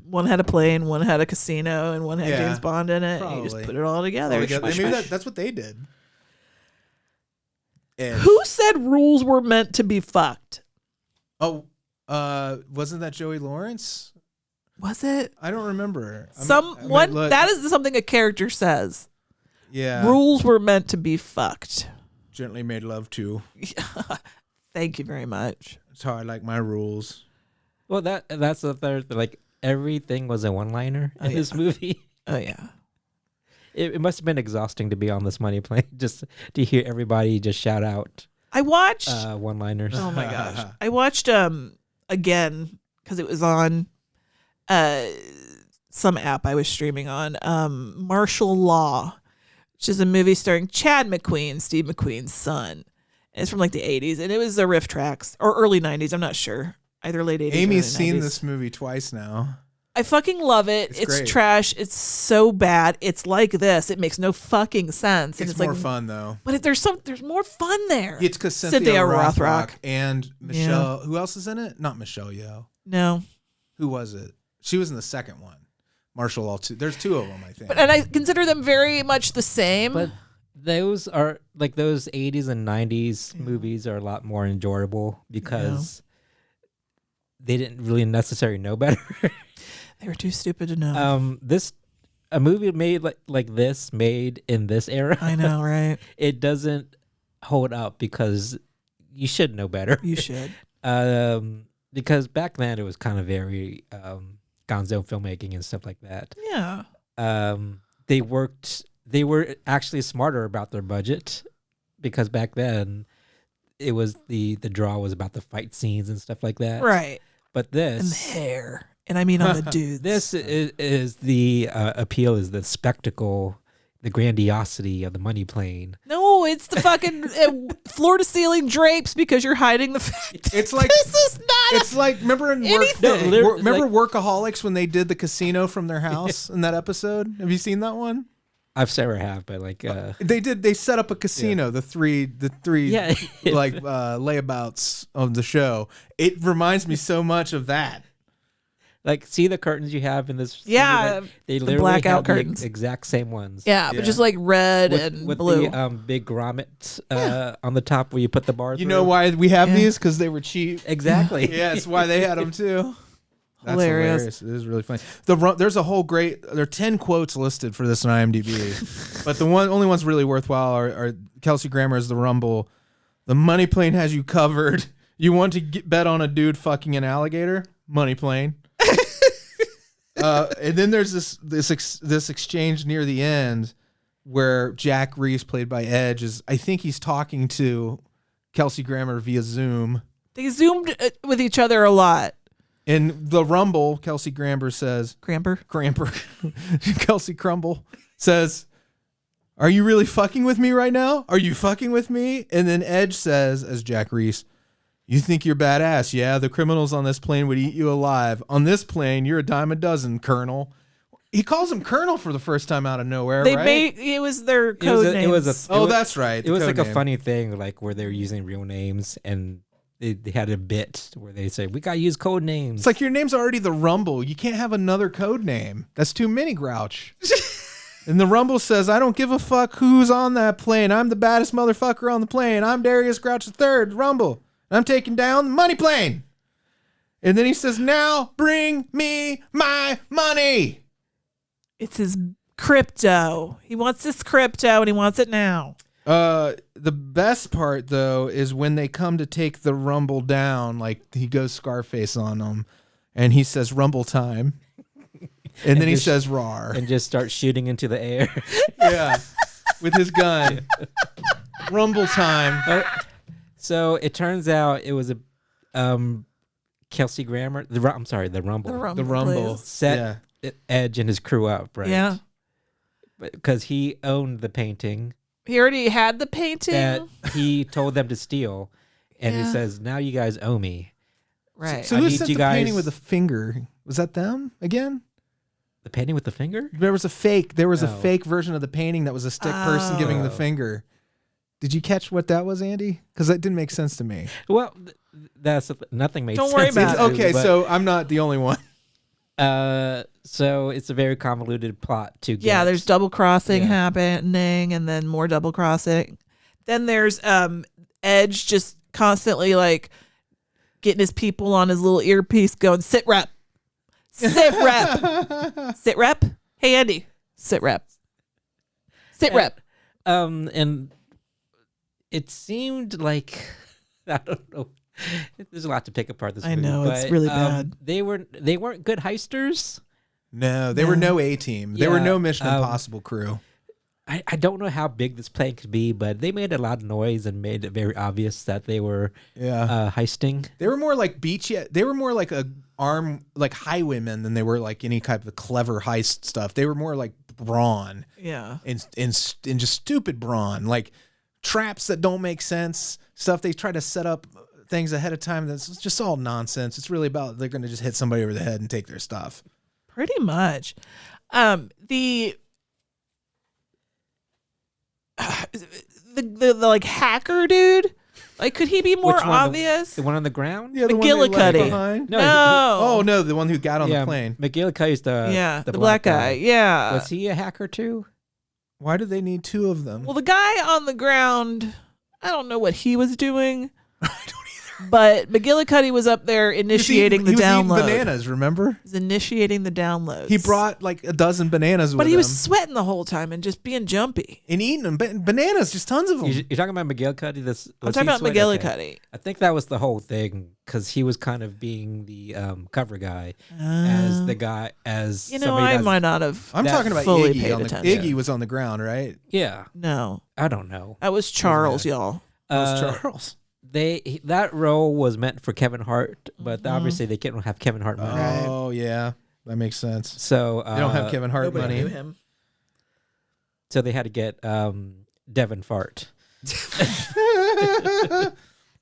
One had a plane, one had a casino, and one had James Bond in it. And you just Probably. put it all together. Maybe that's what they did. And, Who said rules were meant to be fucked? wasn't that Joey Lawrence? Was it? I don't remember. That is something a character says. Yeah. Rules were meant to be fucked. Gently made love to. Thank you very much. That's how I like my rules. well, that's the third. Like everything was a one-liner in this movie. Oh yeah. It must have been exhausting to be on this money plane just to hear everybody just shout out I watched. one-liners. Oh my gosh. I watched again because it was on some app I was streaming on, Martial Law, which is a movie starring Chad McQueen, Steve McQueen's son. And it's from like the 80s, and it was the riff tracks or early 90s. I'm not sure. Either late 80s. Amy's or early seen 90s. this movie twice now. I fucking love it. It's great. trash. It's so bad. It's like this. It makes no fucking sense. And It's more like, fun though. But there's more fun there. It's because Cynthia Rothrock. Rothrock and Michelle. Who else is in it? Not Michelle Yeoh. No. Who was it? She was in the second one. Martial Law 2. There's two of them, I think. And I consider them very much the same. But those are like those 80s and 90s movies are a lot more enjoyable because they didn't really necessarily know better. They were too stupid to know. A movie made like this, made in this era. I know, right? It doesn't hold up because you should know better. You should. Because back then it was kind of very gonzo filmmaking and stuff like that. Yeah. They were actually smarter about their budget because back then it was the draw was about the fight scenes and stuff like that. Right. But this And the hair. And I mean on the dudes. This is the appeal is the spectacle, the grandiosity of the money plane. No, it's the fucking floor to ceiling drapes because you're hiding the fact. It's like this is not. It's like remember in anything. remember Workaholics when they did the casino from their house in that episode? Have you seen that one? I've never have, but like They set up a casino, the three like layabouts of the show. It reminds me so much of that. like see the curtains you have in this. Yeah, like, they the literally blackout have curtains. the exact same ones. Yeah, but just like red and with blue. the big grommet on the top where you put the bar. You know why we have these? Because they were cheap. Exactly. Yeah, that's why they had them too. That's Hilarious. It is really funny. There's a whole there are 10 quotes listed for this on IMDb, but the only ones really worthwhile are Kelsey Grammer's The Rumble. The money plane has you covered. You want to bet on a dude fucking an alligator? Money plane. And then there's this exchange near the end where Jack Reese, played by Edge, I think he's talking to Kelsey Grammer via Zoom. They zoomed with each other a lot. In The Rumble, Kelsey Grammer says, Cramper. Kelsey Crumble says, "Are you really fucking with me right now? Are you fucking with me?" And then Edge says, as Jack Reese, "You think you're badass? Yeah, the criminals on this plane would eat you alive. On this plane, you're a dime a dozen, Colonel." He calls him Colonel for the first time out of nowhere, right? It was their code name. That's right. It was like a funny thing, like where they were using real names and they had a bit where they say, "We got to use code names." It's like your name's already the Rumble. You can't have another code name. That's too many, Grouch. And the Rumble says, "I don't give a fuck who's on that plane. I'm the baddest motherfucker on the plane. I'm Darius Grouch III, Rumble. I'm taking down the money plane." And then he says, "Now bring me my money." It's his crypto. He wants this crypto and he wants it now. The best part though is when they come to take the Rumble down, like he goes Scarface on them and he says Rumble time. And then he says "Rar" and just start shooting into the air. Yeah. With his gun. Rumble time. So it turns out it was a Kelsey Grammer. The Rumble. The Rumble Set Edge and his crew up, right? Yeah. Because he owned the painting He already had the painting. that he told them to steal, and Yeah. he says, "Now you guys owe me." Right. So I who need sent you the guys- painting with the finger? Was that them again? The painting with the finger? There was a fake. There was a Oh. fake version of the painting that was a stick person giving the Oh. finger. Did you catch what that was, Andy? Because that didn't make sense to me. Well, that's nothing made Don't sense. worry about either, it. Okay, but, so I'm not the only one. so it's a very convoluted plot to get. Yeah, there's double crossing Yeah. happening, and then more double crossing. Then there's Edge just constantly like getting his people on his little earpiece, going sit rep, sit rep, sit rep. Hey Andy, sit rep, sit rep. And it seemed like I don't know. There's a lot to pick apart this I movie. know, it's but, really bad. They weren't good heisters. No, they were no A team. They were Yeah, no Mission Impossible crew. I don't know how big this plane could be, but they made a lot of noise and made it very obvious that they were heisting. They were more like They were more like highwaymen than they were like any type of clever heist stuff. They were more like brawn Yeah, and just stupid brawn, like traps that don't make sense. Stuff they try to set up things ahead of time that's just all nonsense. It's really about they're going to just hit somebody over the head and take their stuff. pretty much. The like hacker dude, like could he be more Which one? obvious? The one on the ground? Yeah, the one they left McGillicuddy. behind. No, Oh no, the one who got on the plane. McGillicuddy's the black guy. Yeah. Was he a hacker too? Why do they need two of them? Well, the guy on the ground, I don't know what he was doing. But McGillicuddy was up there initiating the he was eating download. bananas, remember? He was initiating the downloads. He brought like a dozen bananas with but he him. was sweating the whole time and just being jumpy. And eating them. Bananas, just tons of them. You're talking about McGillicuddy? I'm talking about McGillicuddy. I think that was the whole thing because he was kind of being the cover guy as the guy as You know, somebody I that's- might not have. I'm talking about fully Iggy. paid On the, attention. Iggy was on the ground, right? Yeah, No, I don't know. that was Charles, y'all. That was Charles. That role was meant for Kevin Hart, but obviously they can't have Kevin Hart money. Oh yeah, that makes sense. So They don't have Kevin Hart Nobody money. knew him. So they had to get Devin Fart.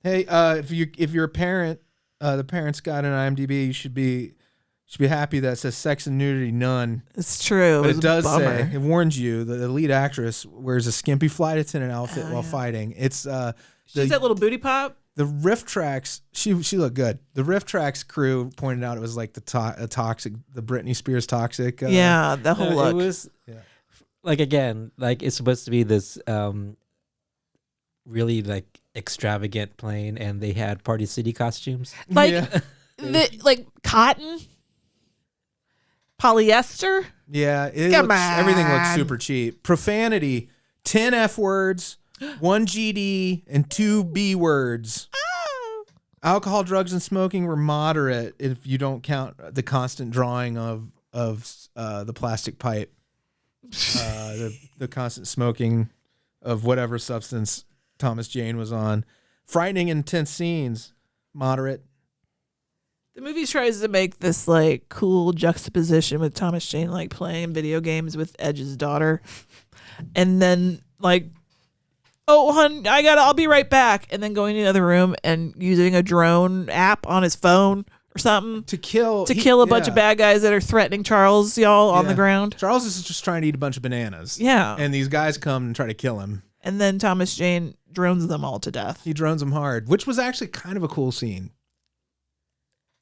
Hey, if you're a parent, the parents got an IMDb. You should be happy that it says sex and nudity none. It's true. But was it a does bummer. say, it warns you that the lead actress wears a skimpy flight attendant outfit while fighting. It's She's that little booty pop. the riff tracks. She looked good. The riff tracks crew pointed out it was like the toxic, the Britney Spears toxic. Yeah, the whole look. It was like again, like it's supposed to be this really like extravagant plane, and they had Party City costumes. like Yeah. like cotton, polyester. Yeah, Come everything looks on. super cheap. Profanity, 10 F words, 1 GD, and 2 B words. Alcohol, drugs, and smoking were moderate if you don't count the constant drawing of the plastic pipe, the constant smoking of whatever substance Thomas Jane was on. Frightening, intense scenes, moderate. The movie tries to make this like cool juxtaposition with Thomas Jane like playing video games with Edge's daughter, and then like, oh hun, I'll be right back, and then going to the other room and using a drone app on his phone or something To kill a bunch of bad guys that are threatening Charles, y'all, on the Yeah. ground. Charles is just trying to eat a bunch of bananas. Yeah, And these guys come and try to kill him. and then Thomas Jane drones them all to death. He drones them hard, which was actually kind of a cool scene.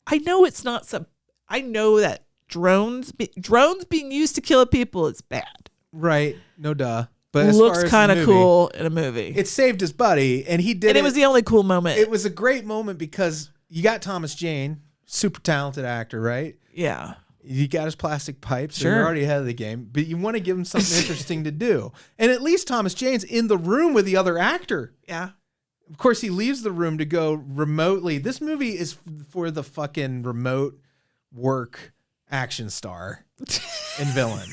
I know it's not some. I know that drones being used to kill people is bad. Right. No duh. But as far Looks as kind the of movie, cool in a movie. It saved his buddy, and he did and it was the only cool moment. It was a great moment because you got Thomas Jane, super talented actor, right? Yeah. You got his plastic pipes. So Sure. you're already ahead of the game, but you want to give him something interesting to do. And at least Thomas Jane's in the room with the other actor. Yeah. Of course, he leaves the room to go remotely. This movie is for the fucking remote work action star and villain.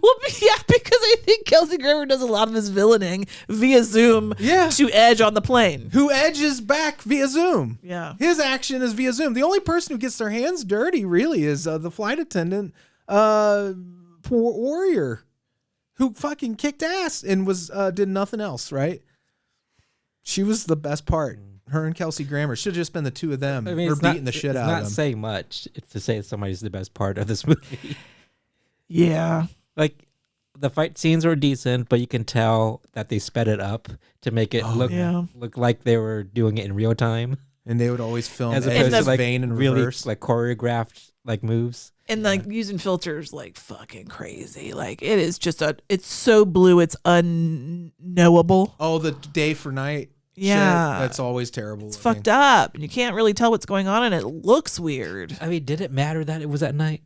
Well, yeah, because I think Kelsey Grammer does a lot of his villaining via Zoom Yeah. to Edge on the plane. Who edges back via Zoom. Yeah. His action is via Zoom. The only person who gets their hands dirty really is the flight attendant, poor Warrior. who fucking kicked ass and was did nothing else, right? She was the best part. Her and Kelsey Grammer should have just been the two of them. I mean, Her beating the shit out of them. It's not saying much to say somebody's the best part of this movie. Yeah. Like, the fight scenes were decent, but you can tell that they sped it up to make it look like they were doing it in real time. And they would always film As as opposed to like vein and really reverse. like choreographed like moves. And like using filters like fucking crazy. Like it is just it's so blue it's unknowable. Oh, the day for night. Yeah. Shit, that's always terrible. It's fucked up and you can't really tell what's going on and it looks weird. I mean, did it matter that it was at night?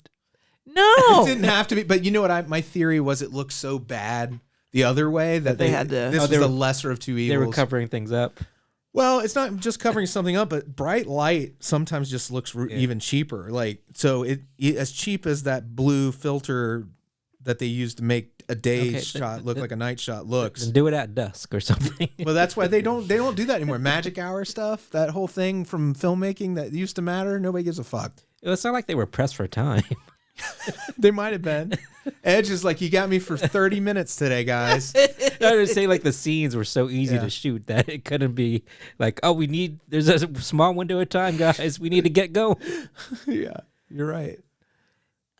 No. It didn't have to be, but you know what? My theory was it looked so bad the other way that they had to. This was the lesser of two evils. They were covering things up. Well, it's not just covering something up, but bright light sometimes just looks even cheaper. Like, so it as cheap as that blue filter that they use to make a day shot look like a night shot looks. Then do it at dusk or something. Well, that's why they don't do that anymore. Magic hour stuff, that whole thing from filmmaking that used to matter, nobody gives a fuck. It's not like they were pressed for time. They might have been. Edge is like, you got me for 30 minutes today, guys. I would say like the scenes were so easy to shoot that it couldn't be like, oh, there's a small window of time, guys. We need to get going. Yeah, you're right.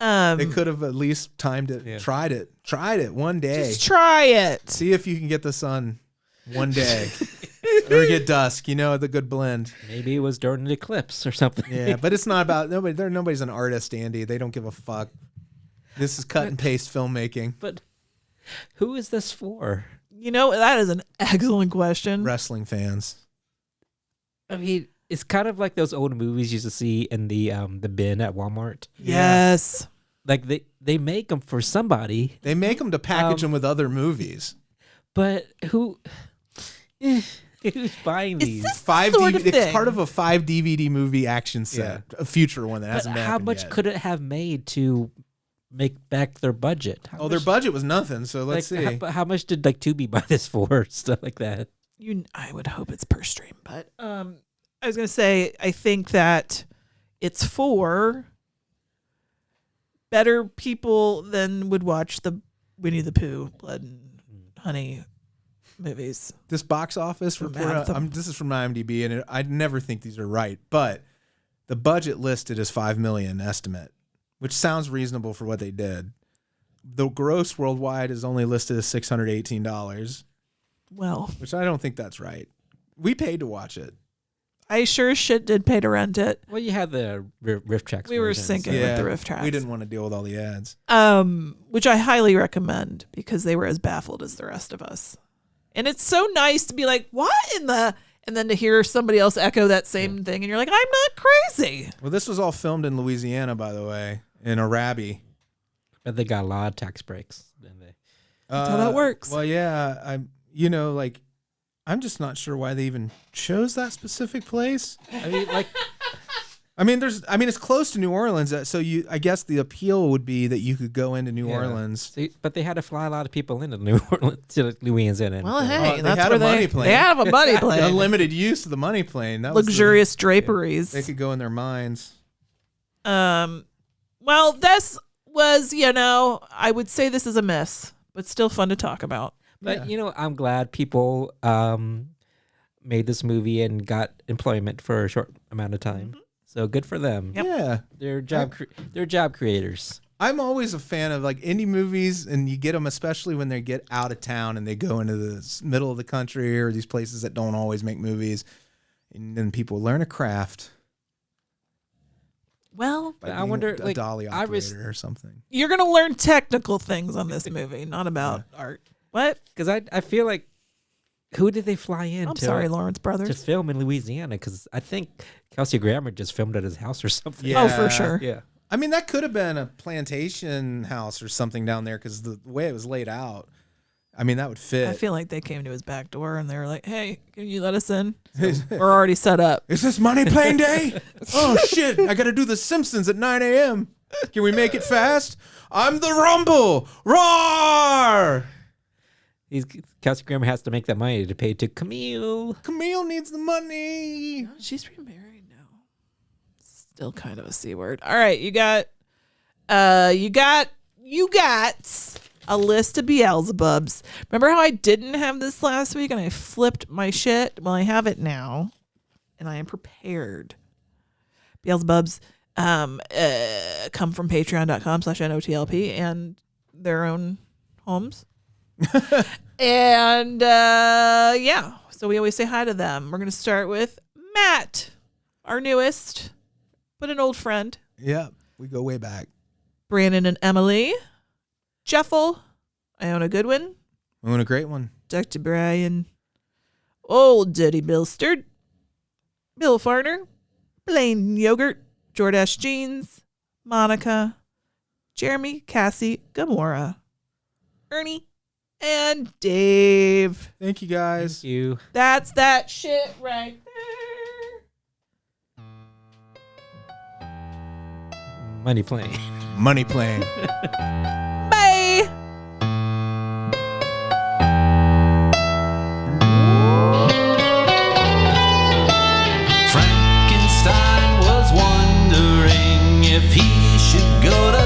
They could have at least timed it, tried it one day. Just try it. See if you can get the sun one day. Or get dusk, the good blend. Maybe it was during an eclipse or something. Yeah, but it's not about nobody's an artist, Andy. They don't give a fuck. This is cut and paste filmmaking. But who is this for? That is an excellent question. Wrestling fans. I mean, it's kind of like those old movies you used to see in the bin at Walmart. Yes. Like they make them for somebody. They make them to package them with other movies. But who's buying these? It's It's part of a 5 DVD movie action set, a future one that hasn't happened How much yet. could it have made to make back their budget? Their budget was nothing. So let's see. How much did like Tubi buy this for? Stuff like that. I would hope it's per stream, but I was gonna say I think that it's for better people than would watch the Winnie the Pooh, Blood and Honey movies. This box office report, this is from IMDb, and I never think these are right, but the budget listed is $5 million estimate, which sounds reasonable for what they did. The gross worldwide is only listed as $618. Well, which I don't think that's right. We paid to watch it. I sure as shit did pay to rent it. Well, you had the riff tracks. We were syncing with the riff tracks. We didn't want to deal with all the ads. Which I highly recommend because they were as baffled as the rest of us. And it's so nice to be like, what in the... And then to hear somebody else echo that same thing, and you're like, I'm not crazy. Well, this was all filmed in Louisiana, by the way, in Arabi. But they got a lot of tax breaks, didn't they? That's how that works. Well, yeah, I'm just not sure why they even chose that specific place. I mean, it's close to New Orleans, so I guess the appeal would be that you could go into New Orleans. But they had to fly a lot of people into New Orleans, to Louisiana. Well, hey, that's where they have a money plane. Unlimited use of the money plane. That luxurious draperies. They could go in their minds. Well, this was, I would say this is a miss, but still fun to talk about. But I'm glad people made this movie and got employment for a short amount of time. Mm-hmm. So good for them. Yep. Yeah, they're job creators. I'm always a fan of like indie movies, and you get them especially when they get out of town and they go into the middle of the country or these places that don't always make movies, and then people learn a craft. Well, I wonder, a dolly operator or something. You're gonna learn technical things on this movie, not about art. What? Because I feel like, who did they fly in? I'm sorry, Lawrence Brothers. To film in Louisiana, because I think Kelsey Grammer just filmed at his house or something. Yeah. Oh, for sure. Yeah. I mean, that could have been a plantation house or something down there because the way it was laid out. I mean, that would fit. I feel like they came to his back door and they were like, hey, can you let us in? We're already set up. Is this money plane day? Oh, shit. I got to do the Simpsons at 9 a.m. Can we make it fast? I'm the Rumble. Roar! Kelsey Grammer has to make that money to pay to Camille. Camille needs the money. No, she's remarried now. Still kind of a C word. All right, you got a list of Beelzebubs. Remember how I didn't have this last week and I flipped my shit? Well, I have it now, and I am prepared. Beelzebubs come from patreon.com/NOTLP and their own homes. And yeah, so we always say hi to them. We're going to start with Matt, our newest, but an old friend. Yeah, we go way back. Branan and Emily, Jeffel, Iona Goodwin, Doing a great one. Dr. Brian, Old Diddy Bilstard, Bill Fahrner, Blayne Yogurt, Jordache Jeans, Monica, Jeremy, Cassie, Gamora, Ernie, and Dave. Thank you guys. Thank you. That's that shit right there. Money Plane. Money Plane. Bye. Frankenstein was wondering if he should go to